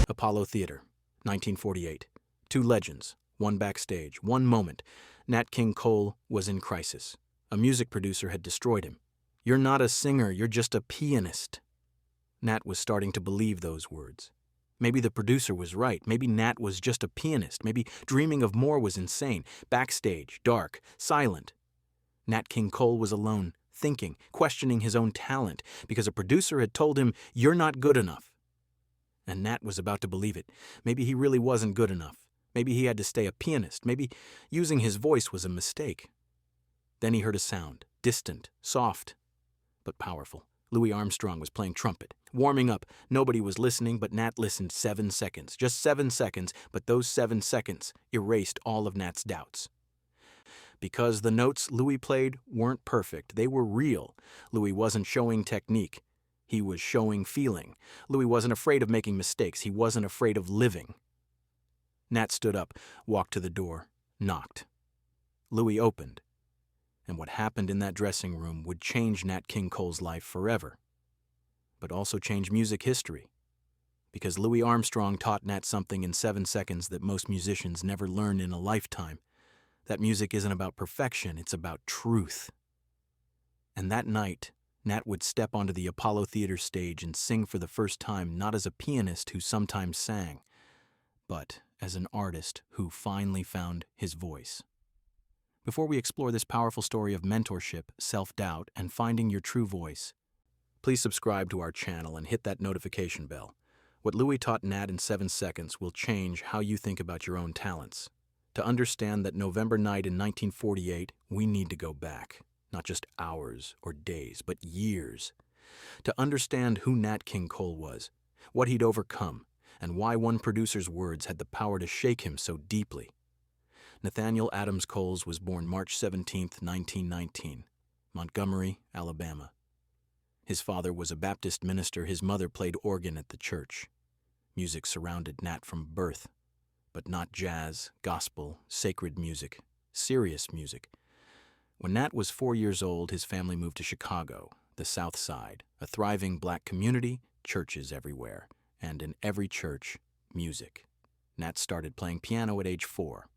Apollo Theater, 1948. Two legends, one backstage, one moment. Nat King Cole was in crisis. A music producer had destroyed him. "You're not a singer, you're just a pianist." Nat was starting to believe those words. Maybe the producer was right. Maybe Nat was just a pianist. Maybe dreaming of more was insane. Backstage, dark, silent. Nat King Cole was alone, thinking, questioning his own talent, because a producer had told him, "You're not good enough." And Nat was about to believe it. Maybe he really wasn't good enough. Maybe he had to stay a pianist. Maybe using his voice was a mistake. Then he heard a sound, distant, soft, but powerful. Louis Armstrong was playing trumpet, warming up. Nobody was listening, but Nat listened 7 seconds. Just 7 seconds, but those 7 seconds erased all of Nat's doubts. Because the notes Louis played weren't perfect, they were real. Louis wasn't showing technique. He was showing feeling. Louis wasn't afraid of making mistakes. He wasn't afraid of living. Nat stood up, walked to the door, knocked. Louis opened. And what happened in that dressing room would change Nat King Cole's life forever, but also change music history. Because Louis Armstrong taught Nat something in 7 seconds that most musicians never learn in a lifetime. That music isn't about perfection, it's about truth. And that night, Nat would step onto the Apollo Theater stage and sing for the first time, not as a pianist who sometimes sang, but as an artist who finally found his voice. Before we explore this powerful story of mentorship, self-doubt, and finding your true voice, please subscribe to our channel and hit that notification bell. What Louis taught Nat in 7 seconds will change how you think about your own talents. To understand that November night in 1948, we need to go back. Not just hours or days, but years. To understand who Nat King Cole was, what he'd overcome, and why one producer's words had the power to shake him so deeply. Nathaniel Adams Coles was born March 17, 1919, Montgomery, Alabama. His father was a Baptist minister. His mother played organ at the church. Music surrounded Nat from birth, but not jazz, gospel, sacred music, serious music. When Nat was 4 years old, his family moved to Chicago, the South Side, a thriving black community, churches everywhere, and in every church, music. Nat started playing piano at age 4.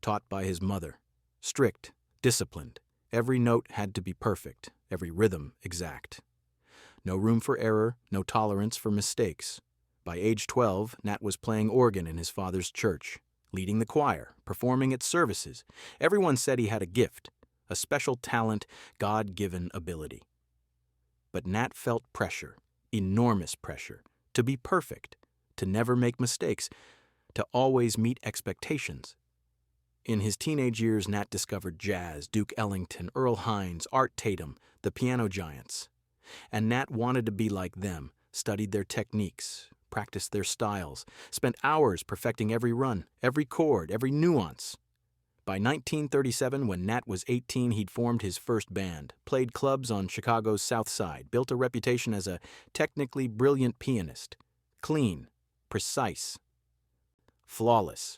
Taught by his mother, strict, disciplined, every note had to be perfect, every rhythm exact. No room for error, no tolerance for mistakes. By age 12, Nat was playing organ in his father's church, leading the choir, performing at services. Everyone said he had a gift, a special talent, God-given ability. But Nat felt pressure, enormous pressure, to be perfect, to never make mistakes, to always meet expectations. In his teenage years, Nat discovered jazz, Duke Ellington, Earl Hines, Art Tatum, the piano giants. And Nat wanted to be like them, studied their techniques, practiced their styles, spent hours perfecting every run, every chord, every nuance. By 1937, when Nat was 18, he'd formed his first band, played clubs on Chicago's South Side, built a reputation as a technically brilliant pianist. Clean, precise, flawless.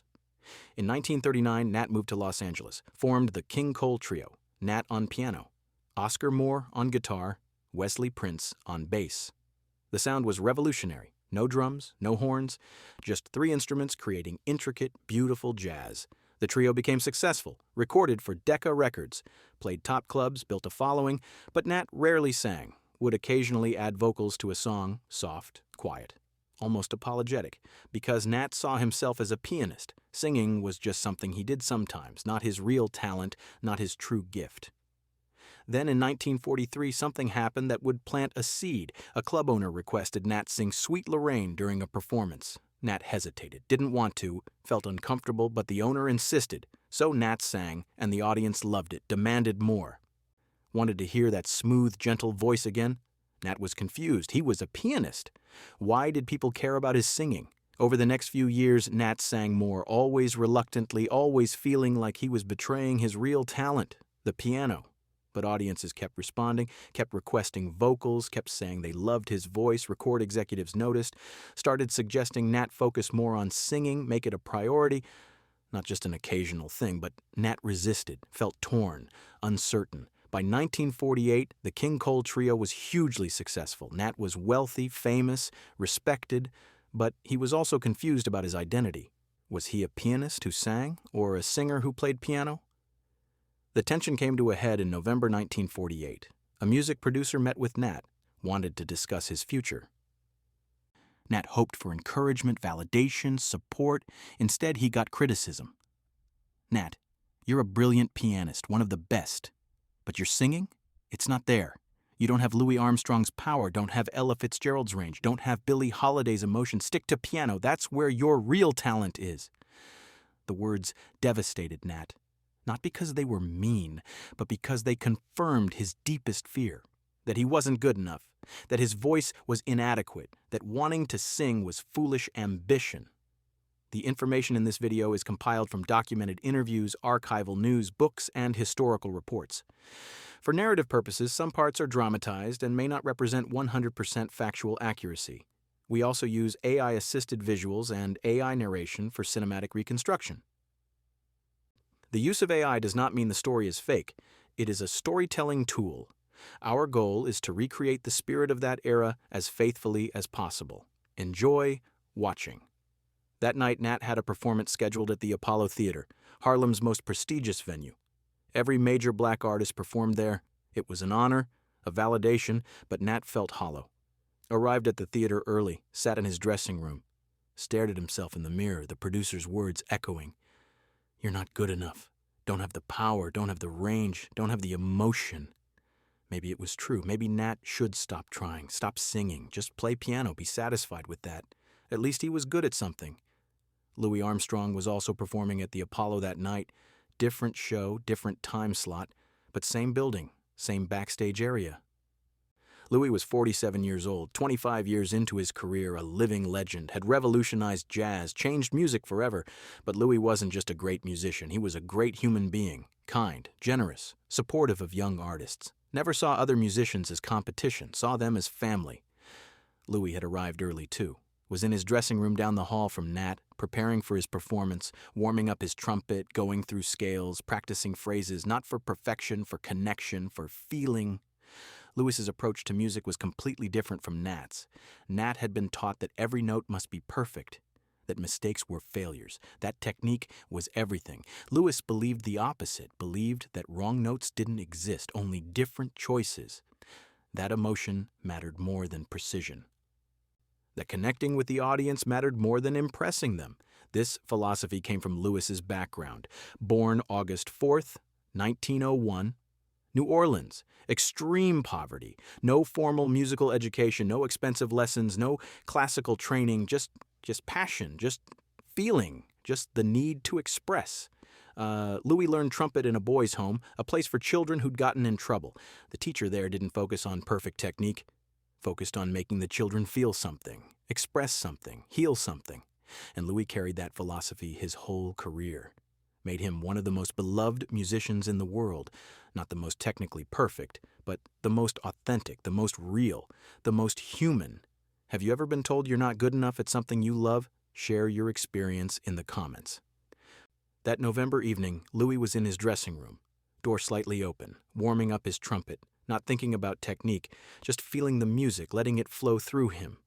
In 1939, Nat moved to Los Angeles, formed the King Cole Trio, Nat on piano, Oscar Moore on guitar, Wesley Prince on bass. The sound was revolutionary. No drums, no horns, just 3 instruments creating intricate, beautiful jazz. The trio became successful, recorded for Decca Records, played top clubs, built a following, but Nat rarely sang, would occasionally add vocals to a song, soft, quiet, almost apologetic, because Nat saw himself as a pianist. Singing was just something he did sometimes, not his real talent, not his true gift. Then in 1943, something happened that would plant a seed. A club owner requested Nat sing Sweet Lorraine during a performance. Nat hesitated, didn't want to, felt uncomfortable, but the owner insisted. So Nat sang, and the audience loved it, demanded more. Wanted to hear that smooth, gentle voice again? Nat was confused. He was a pianist. Why did people care about his singing? Over the next few years, Nat sang more, always reluctantly, always feeling like he was betraying his real talent, the piano. But audiences kept responding, kept requesting vocals, kept saying they loved his voice. Record executives noticed, started suggesting Nat focus more on singing, make it a priority, not just an occasional thing. But Nat resisted, felt torn, uncertain. By 1948, the King Cole Trio was hugely successful. Nat was wealthy, famous, respected, But he was also confused about his identity. Was he a pianist who sang, or a singer who played piano? The tension came to a head in November 1948. A music producer met with Nat, wanted to discuss his future. Nat hoped for encouragement, validation, support. Instead, he got criticism. Nat, you're a brilliant pianist, one of the best. But your singing? It's not there. You don't have Louis Armstrong's power, don't have Ella Fitzgerald's range, don't have Billie Holiday's emotion. Stick to piano. That's where your real talent is. The words devastated Nat, not because they were mean, but because they confirmed his deepest fear, that he wasn't good enough, that his voice was inadequate, that wanting to sing was foolish ambition. The information in this video is compiled from documented interviews, archival news, books, and historical reports. For narrative purposes, some parts are dramatized and may not represent 100% factual accuracy. We also use AI-assisted visuals and AI narration for cinematic reconstruction. The use of AI does not mean the story is fake. It is a storytelling tool. Our goal is to recreate the spirit of that era as faithfully as possible. Enjoy watching. That night, Nat had a performance scheduled at the Apollo Theater, Harlem's most prestigious venue. Every major black artist performed there. It was an honor, a validation, but Nat felt hollow. Arrived at the theater early, sat in his dressing room, stared at himself in the mirror, the producer's words echoing. You're not good enough. Don't have the power, don't have the range, don't have the emotion. Maybe it was true. Maybe Nat should stop trying, stop singing, just play piano, be satisfied with that. At least he was good at something. Louis Armstrong was also performing at the Apollo that night. Different show, different time slot, but same building, same backstage area. Louis was 47 years old, 25 years into his career, a living legend, had revolutionized jazz, changed music forever. But Louis wasn't just a great musician. He was a great human being, kind, generous, supportive of young artists. Never saw other musicians as competition, saw them as family. Louis had arrived early too. Was in his dressing room down the hall from Nat, preparing for his performance, warming up his trumpet, going through scales, practicing phrases, not for perfection, for connection, for feeling. Louis's approach to music was completely different from Nat's. Nat had been taught that every note must be perfect, that mistakes were failures, that technique was everything. Louis believed the opposite, believed that wrong notes didn't exist, only different choices. That emotion mattered more than precision. That connecting with the audience mattered more than impressing them. This philosophy came from Louis's background. Born August 4th, 1901, New Orleans, extreme poverty, no formal musical education, no expensive lessons, no classical training, just passion, just feeling, just the need to express. Louis learned trumpet in a boys' home, a place for children who'd gotten in trouble. The teacher there didn't focus on perfect technique, focused on making the children feel something, express something, heal something. And Louis carried that philosophy his whole career. Made him one of the most beloved musicians in the world, not the most technically perfect, but the most authentic, the most real, the most human. Have you ever been told you're not good enough at something you love? Share your experience in the comments. That November evening, Louis was in his dressing room, door slightly open, warming up his trumpet, not thinking about technique, just feeling the music, letting it flow through him.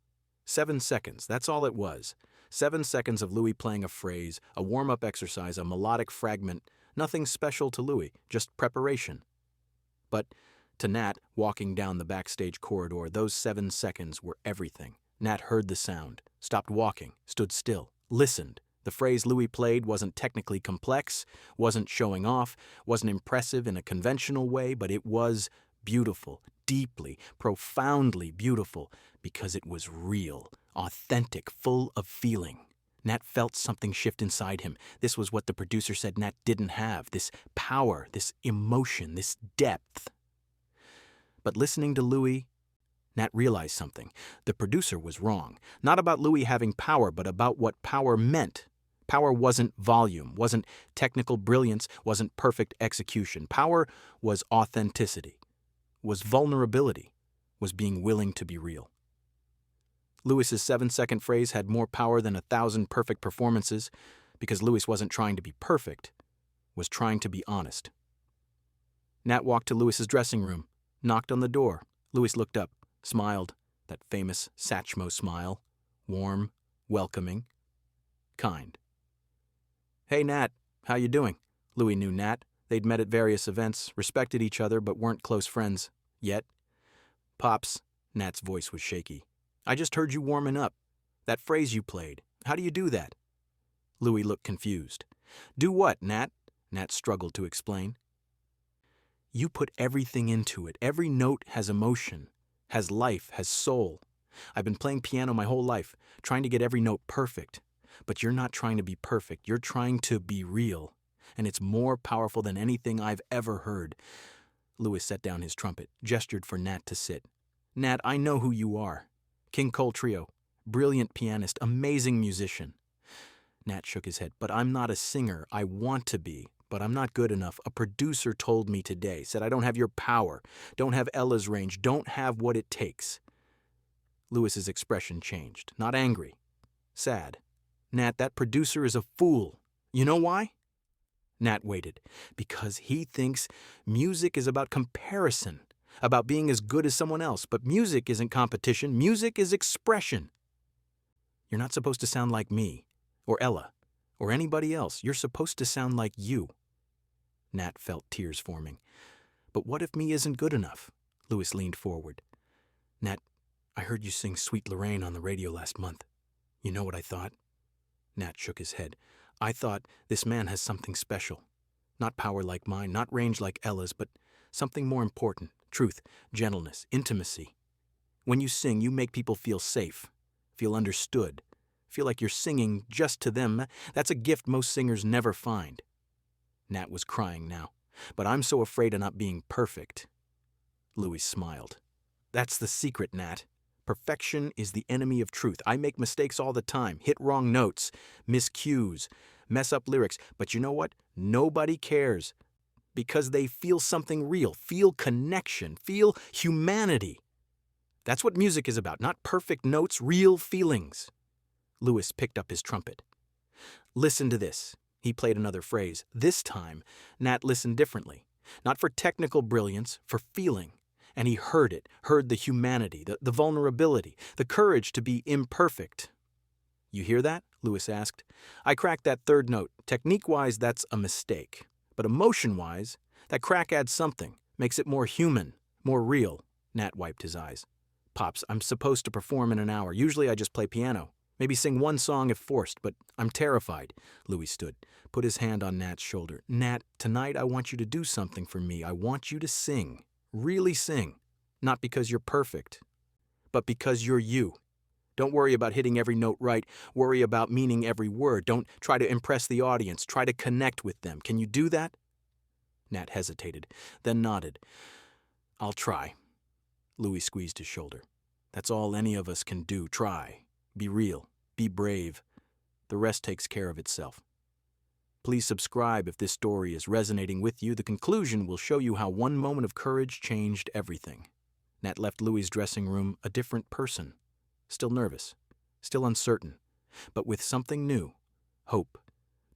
7 seconds, that's all it was. 7 seconds of Louis playing a phrase, a warm-up exercise, a melodic fragment, nothing special to Louis, just preparation. But to Nat, walking down the backstage corridor, those 7 seconds were everything. Nat heard the sound, stopped walking, stood still, listened. The phrase Louis played wasn't technically complex, wasn't showing off, wasn't impressive in a conventional way, but it was beautiful, deeply, profoundly beautiful, because it was real, authentic, full of feeling. Nat felt something shift inside him. This was what the producer said Nat didn't have, this power, this emotion, this depth. But listening to Louis, Nat realized something. The producer was wrong. Not about Louis having power, but about what power meant. Power wasn't volume, wasn't technical brilliance, wasn't perfect execution. Power was authenticity, was vulnerability, was being willing to be real. Louis's 7-second phrase had more power than 1,000 perfect performances because Louis wasn't trying to be perfect, was trying to be honest. Nat walked to Louis's dressing room, knocked on the door. Louis looked up, smiled, that famous Satchmo smile, warm, welcoming, kind. "Hey, Nat, how you doing?" Louis knew Nat. They'd met at various events, respected each other, but weren't close friends. Yet. "Pops," Nat's voice was shaky. "I just heard you warming up. That phrase you played. How do you do that?" Louis looked confused. "Do what, Nat?" Nat struggled to explain. "You put everything into it. Every note has emotion, has life, has soul. I've been playing piano my whole life, trying to get every note perfect. But you're not trying to be perfect. You're trying to be real. And it's more powerful than anything I've ever heard." Louis set down his trumpet, gestured for Nat to sit. "Nat, I know who you are. King Cole Trio. Brilliant pianist, amazing musician." Nat shook his head. "But I'm not a singer. I want to be, but I'm not good enough. A producer told me today, said I don't have your power, don't have Ella's range, don't have what it takes." Louis's expression changed. Not angry. Sad. "Nat, that producer is a fool. You know why?" Nat waited. "Because he thinks music is about comparison, about being as good as someone else. But music isn't competition. Music is expression. You're not supposed to sound like me, or Ella, or anybody else. You're supposed to sound like you." Nat felt tears forming. "But what if me isn't good enough?" Louis leaned forward. "Nat, I heard you sing Sweet Lorraine on the radio last month. You know what I thought?" Nat shook his head. "I thought, this man has something special. Not power like mine, not range like Ella's, but something more important. Truth, gentleness, intimacy. When you sing, you make people feel safe, feel understood, feel like you're singing just to them. That's a gift most singers never find." Nat was crying now. "But I'm so afraid of not being perfect." Louis smiled. "That's the secret, Nat. Perfection is the enemy of truth. I make mistakes all the time, hit wrong notes, miss cues, mess up lyrics. But you know what? Nobody cares. Because they feel something real, feel connection, feel humanity. That's what music is about, not perfect notes, real feelings." Louis picked up his trumpet. "Listen to this." He played another phrase. This time, Nat listened differently. Not for technical brilliance, for feeling. And he heard it, heard the humanity, the vulnerability, the courage to be imperfect. "You hear that?" Louis asked. "I cracked that third note. Technique-wise, that's a mistake. But emotion-wise, that crack adds something, makes it more human, more real." Nat wiped his eyes. "Pops, I'm supposed to perform in an hour. Usually I just play piano. Maybe sing one song if forced, but I'm terrified." Louis stood, put his hand on Nat's shoulder. "Nat, tonight I want you to do something for me. I want you to sing. Really sing. Not because you're perfect, but because you're you. Don't worry about hitting every note right. Worry about meaning every word. Don't try to impress the audience. Try to connect with them. Can you do that?" Nat hesitated, then nodded. "I'll try." Louis squeezed his shoulder. "That's all any of us can do. Try. Be real. Be brave. The rest takes care of itself. Please subscribe if this story is resonating with you. The conclusion will show you how one moment of courage changed everything." Nat left Louis' dressing room a different person. Still nervous. Still uncertain. But with something new. Hope.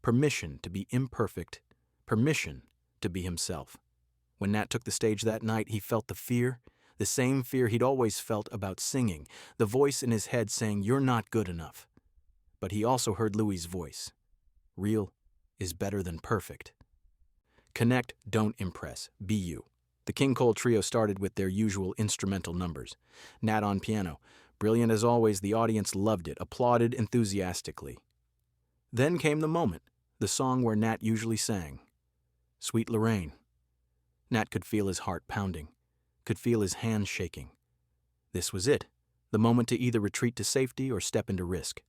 Permission to be imperfect. Permission to be himself. When Nat took the stage that night, he felt the fear. The same fear he'd always felt about singing. The voice in his head saying, "You're not good enough." But he also heard Louis' voice. Real is better than perfect. Connect, don't impress. Be you. The King Cole Trio started with their usual instrumental numbers. Nat on piano. Brilliant as always, the audience loved it, applauded enthusiastically. Then came the moment, the song where Nat usually sang. Sweet Lorraine. Nat could feel his heart pounding, could feel his hands shaking. This was it, the moment to either retreat to safety or step into risk.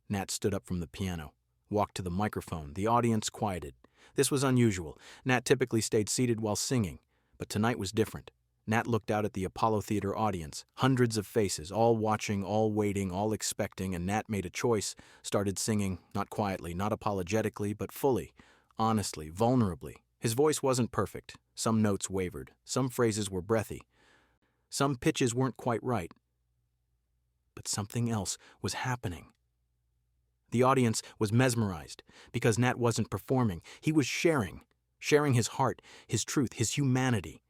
Nat stood up from the piano, walked to the microphone. The audience quieted. This was unusual. Nat typically stayed seated while singing, but tonight was different. Nat looked out at the Apollo Theater audience, hundreds of faces, all watching, all waiting, all expecting, and Nat made a choice, started singing, not quietly, not apologetically, but fully, honestly, vulnerably. His voice wasn't perfect. Some notes wavered. Some phrases were breathy. Some pitches weren't quite right. But something else was happening. The audience was mesmerized because Nat wasn't performing. He was sharing his heart, his truth, his humanity.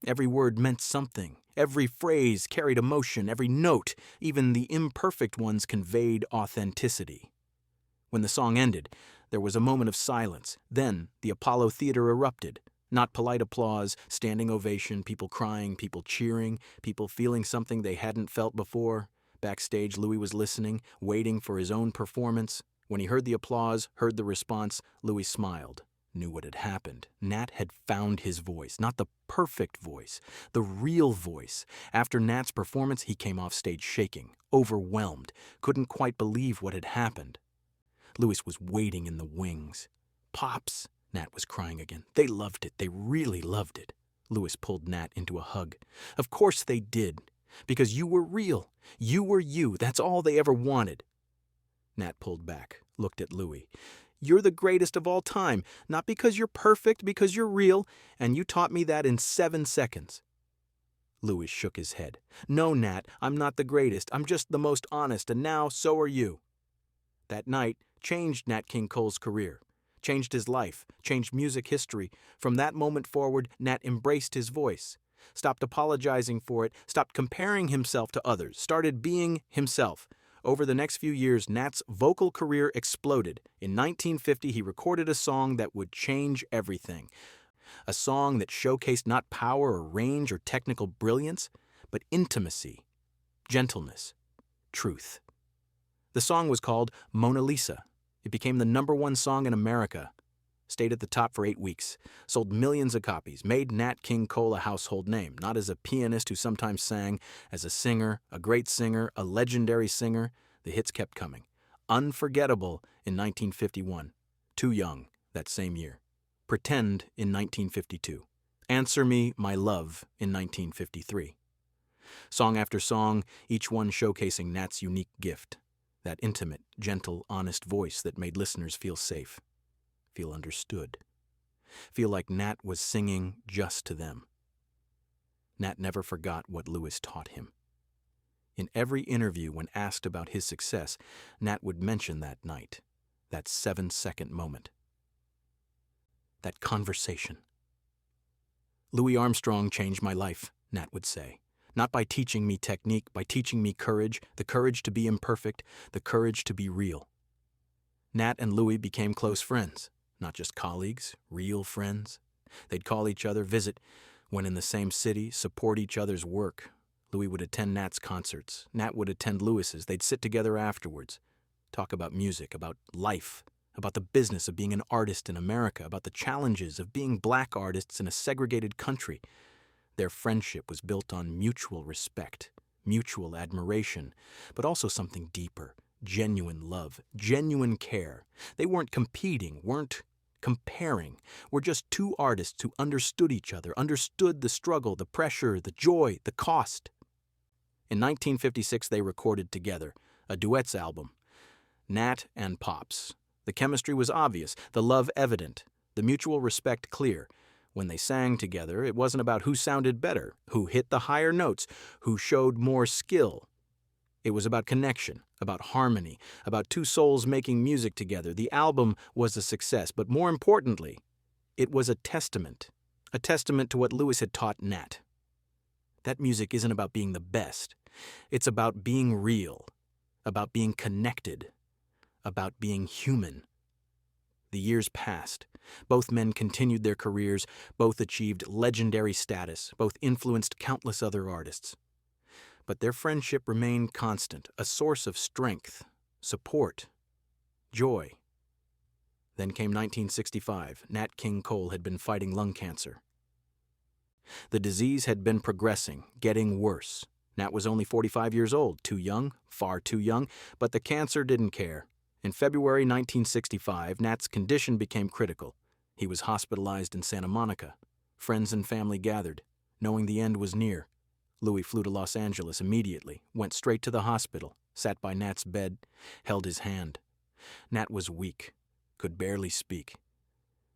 Every word meant something. Every phrase carried emotion, every note, even the imperfect ones, conveyed authenticity. When the song ended, there was a moment of silence. Then the Apollo Theater erupted. Not polite applause, standing ovation, people crying, people cheering, people feeling something they hadn't felt before. Backstage, Louis was listening, waiting for his own performance. When he heard the applause, heard the response, Louis smiled, knew what had happened. Nat had found his voice, not the perfect voice, the real voice. After Nat's performance, he came off stage shaking, overwhelmed, couldn't quite believe what had happened. Louis was waiting in the wings. "Pops," Nat was crying again. "They loved it. They really loved it." Louis pulled Nat into a hug. "Of course they did. Because you were real. You were you. That's all they ever wanted." Nat pulled back, looked at Louis. "You're the greatest of all time. Not because you're perfect, because you're real, and you taught me that in 7 seconds." Louis shook his head. "No, Nat, I'm not the greatest. I'm just the most honest, and now so are you." That night changed Nat King Cole's career, changed his life, changed music history. From that moment forward, Nat embraced his voice, stopped apologizing for it, stopped comparing himself to others, started being himself. Over the next few years, Nat's vocal career exploded. In 1950, he recorded a song that would change everything. A song that showcased not power or range or technical brilliance, but intimacy, gentleness, truth. The song was called Mona Lisa. It became the #1 song in America, stayed at the top for 8 weeks, sold millions of copies, made Nat King Cole a household name, not as a pianist who sometimes sang, as a singer, a great singer, a legendary singer. The hits kept coming. Unforgettable in 1951. Too Young that same year. Pretend in 1952. Answer Me, My Love in 1953. Song after song, each one showcasing Nat's unique gift. That intimate, gentle, honest voice that made listeners feel safe, feel understood, feel like Nat was singing just to them. Nat never forgot what Louis taught him. In every interview, when asked about his success, Nat would mention that night, that 7-second moment, that conversation. "Louis Armstrong changed my life," Nat would say. "Not by teaching me technique, by teaching me courage, the courage to be imperfect, the courage to be real." Nat and Louis became close friends, not just colleagues, real friends. They'd call each other, visit when in the same city, support each other's work. Louis would attend Nat's concerts. Nat would attend Louis's. They'd sit together afterwards, talk about music, about life, about the business of being an artist in America, about the challenges of being black artists in a segregated country. Their friendship was built on mutual respect, mutual admiration, but also something deeper, genuine love, genuine care. They weren't competing, weren't comparing. Were just two artists who understood each other, understood the struggle, the pressure, the joy, the cost. In 1956, they recorded together a duets album, Nat and Pops. The chemistry was obvious, the love evident, the mutual respect clear. When they sang together, it wasn't about who sounded better, who hit the higher notes, who showed more skill. It was about connection, about harmony, about two souls making music together. The album was a success, but more importantly, it was a testament to what Louis had taught Nat. That music isn't about being the best. It's about being real, about being connected, about being human. The years passed. Both men continued their careers, both achieved legendary status, both influenced countless other artists. But their friendship remained constant, a source of strength, support, joy. Then came 1965. Nat King Cole had been fighting lung cancer. The disease had been progressing, getting worse. Nat was only 45 years old, too young, far too young, but the cancer didn't care. In February 1965, Nat's condition became critical. He was hospitalized in Santa Monica. Friends and family gathered, knowing the end was near. Louis flew to Los Angeles immediately, went straight to the hospital, sat by Nat's bed, held his hand. Nat was weak, could barely speak.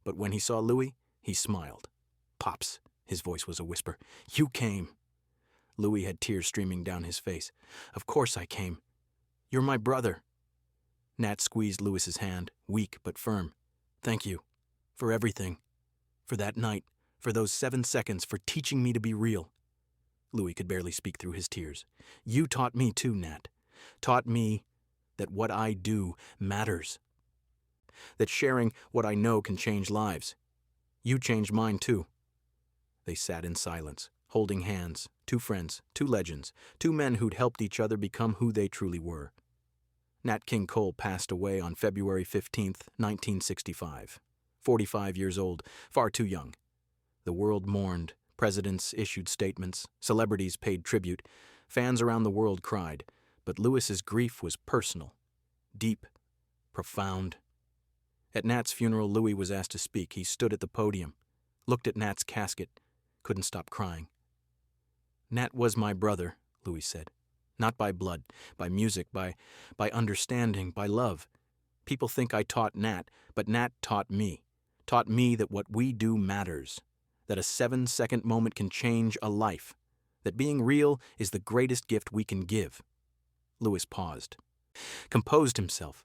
But when he saw Louis, he smiled. "Pops," his voice was a whisper, "you came." Louis had tears streaming down his face. "Of course I came. You're my brother." Nat squeezed Louis's hand, weak but firm. "Thank you. For everything. For that night. For those 7 seconds. For teaching me to be real." Louis could barely speak through his tears. You taught me too, Nat. Taught me that what I do matters. That sharing what I know can change lives. You changed mine too. They sat in silence, holding hands, two friends, two legends, two men who'd helped each other become who they truly were. Nat King Cole passed away on February 15th, 1965. 45 years old, far too young. The world mourned, presidents issued statements, celebrities paid tribute, fans around the world cried, but Louis's grief was personal, deep, profound. At Nat's funeral, Louis was asked to speak. He stood at the podium, looked at Nat's casket, couldn't stop crying. Nat was my brother, Louis said. Not by blood, by music, by understanding, by love. People think I taught Nat, but Nat taught me that what we do matters, that a 7-second moment can change a life, that being real is the greatest gift we can give. Louis paused, composed himself.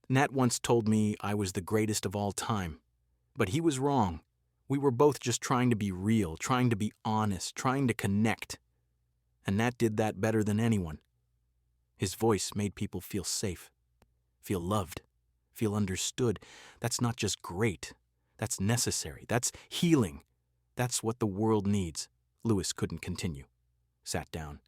Nat once told me I was the greatest of all time, but he was wrong. We were both just trying to be real, trying to be honest, trying to connect. And Nat did that better than anyone. His voice made people feel safe, feel loved, feel understood. That's not just great. That's necessary. That's healing. That's what the world needs. Louis couldn't continue. Sat down,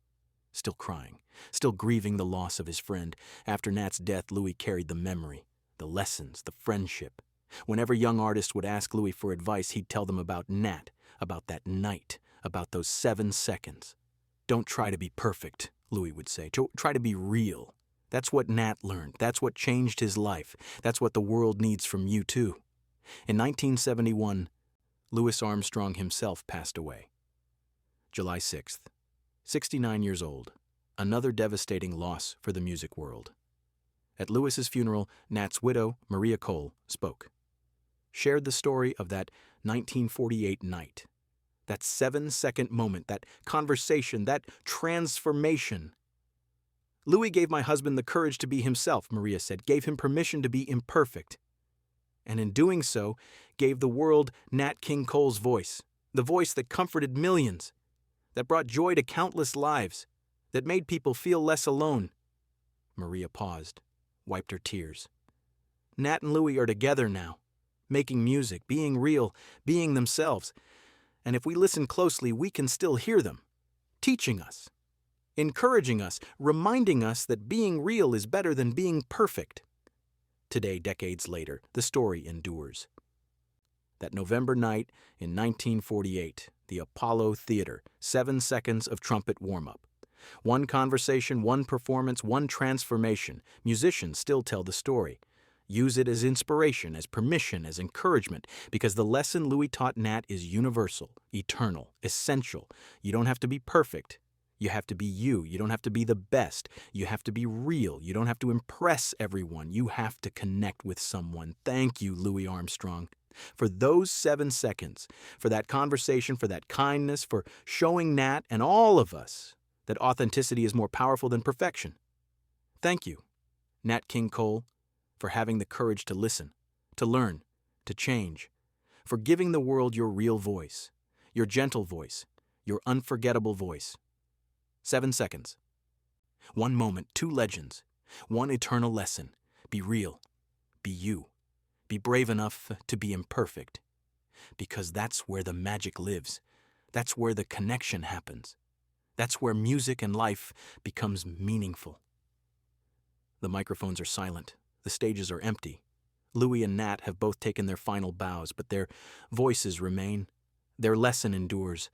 still crying, still grieving the loss of his friend. After Nat's death, Louis carried the memory, the lessons, the friendship. Whenever young artists would ask Louis for advice, he'd tell them about Nat, about that night, about those 7 seconds. Don't try to be perfect, Louis would say. Try to be real. That's what Nat learned. That's what changed his life. That's what the world needs from you, too. In 1971, Louis Armstrong himself passed away. July 6th, 69 years old. Another devastating loss for the music world. At Louis's funeral, Nat's widow, Maria Cole, spoke. Shared the story of that 1948 night. That 7-second moment, that conversation, that transformation. Louis gave my husband the courage to be himself, Maria said, gave him permission to be imperfect. And in doing so, gave the world Nat King Cole's voice, the voice that comforted millions, that brought joy to countless lives, that made people feel less alone. Maria paused, wiped her tears. Nat and Louis are together now, making music, being real, being themselves. And if we listen closely, we can still hear them, teaching us, encouraging us, reminding us that being real is better than being perfect. Today, decades later, the story endures. That November night in 1948, the Apollo Theater, 7 seconds of trumpet warm-up. One conversation, one performance, one transformation. Musicians still tell the story. Use it as inspiration, as permission, as encouragement, because the lesson Louis taught Nat is universal, eternal, essential. You don't have to be perfect. You have to be you. You don't have to be the best. You have to be real. You don't have to impress everyone. You have to connect with someone. Thank you, Louis Armstrong, for those 7 seconds, for that conversation, for that kindness, for showing Nat and all of us that authenticity is more powerful than perfection. Thank you, Nat King Cole, for having the courage to listen, to learn, to change, for giving the world your real voice, your gentle voice, your unforgettable voice. 7 seconds. 1 moment, 2 legends, 1 eternal lesson. Be real. Be you. Be brave enough to be imperfect. Because that's where the magic lives. That's where the connection happens. That's where music and life becomes meaningful. The microphones are silent. The stages are empty. Louis and Nat have both taken their final bows, but their voices remain. Their lesson endures.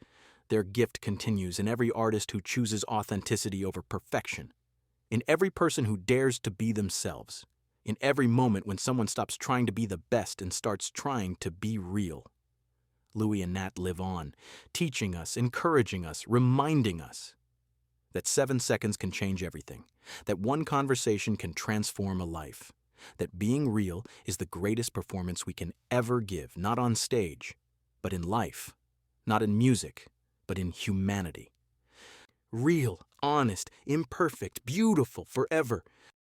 Their gift continues in every artist who chooses authenticity over perfection, in every person who dares to be themselves, in every moment when someone stops trying to be the best and starts trying to be real. Louis and Nat live on, teaching us, encouraging us, reminding us that 7 seconds can change everything, that one conversation can transform a life, that being real is the greatest performance we can ever give, not on stage, but in life, not in music, but in humanity. Real, honest, imperfect, beautiful, forever.